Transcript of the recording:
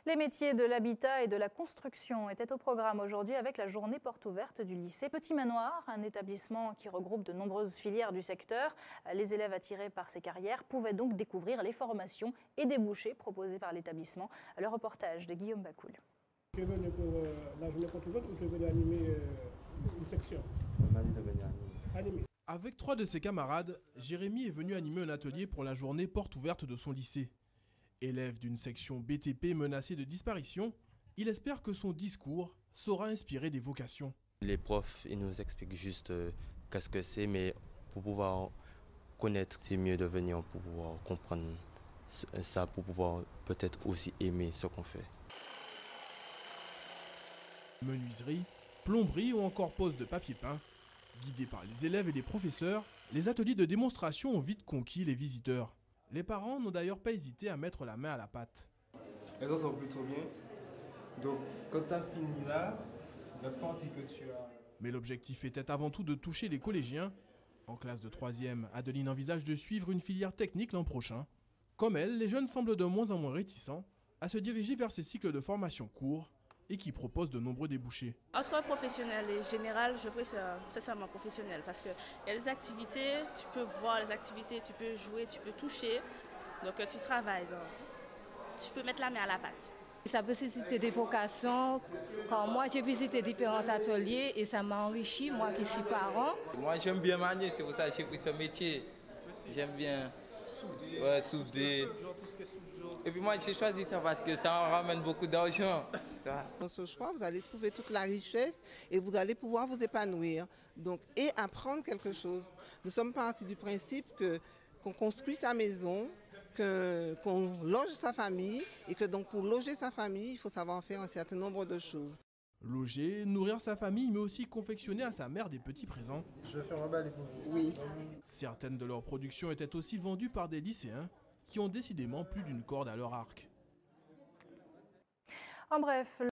Les métiers de l'habitat et de la construction étaient au programme aujourd'hui avec la journée porte ouverte du lycée Petit Manoir, un établissement qui regroupe de nombreuses filières du secteur. Les élèves attirés par ces carrières pouvaient donc découvrir les formations et débouchés proposés par l'établissement. Le reportage de Guillaume Bacoul. Tu es venu pour la journée porte ouverte ou tu es venu animer une section? Animer. Avec 3 de ses camarades, Jérémy est venu animer un atelier pour la journée porte ouverte de son lycée. Élève d'une section BTP menacée de disparition, il espère que son discours saura inspirer des vocations. Les profs, ils nous expliquent juste qu'est-ce que c'est, mais pour pouvoir connaître, c'est mieux de venir pour pouvoir comprendre ça, pour pouvoir peut-être aussi aimer ce qu'on fait. Menuiserie, plomberie ou encore pose de papier peint. Guidés par les élèves et les professeurs, les ateliers de démonstration ont vite conquis les visiteurs. Les parents n'ont d'ailleurs pas hésité à mettre la main à la pâte. Les autres sont plutôt bien. Donc quand tu as fini là, la partie que tu as... Mais l'objectif était avant tout de toucher les collégiens. En classe de 3e, Adeline envisage de suivre une filière technique l'an prochain. Comme elle, les jeunes semblent de moins en moins réticents à se diriger vers ces cycles de formation courts et qui proposent de nombreux débouchés. Entre professionnel et général, je préfère sincèrement professionnel parce qu'il y a des activités, tu peux voir les activités, tu peux jouer, tu peux toucher, donc tu travailles, donc tu peux mettre la main à la pâte. Ça peut susciter des vocations. Quand moi j'ai visité différents ateliers et ça m'a enrichi, moi qui suis parent. Moi j'aime bien manier, c'est pour ça que j'ai pris ce métier. J'aime bien souder. Et puis moi j'ai choisi ça parce que ça en ramène beaucoup d'argent. Dans ce choix, vous allez trouver toute la richesse et vous allez pouvoir vous épanouir et apprendre quelque chose. Nous sommes partis du principe qu'on construit sa maison, qu'on loge sa famille et que donc pour loger sa famille, il faut savoir faire un certain nombre de choses. Loger, nourrir sa famille, mais aussi confectionner à sa mère des petits présents. Je vais faire un balai pour vous. Oui. Certaines de leurs productions étaient aussi vendues par des lycéens qui ont décidément plus d'une corde à leur arc. En bref,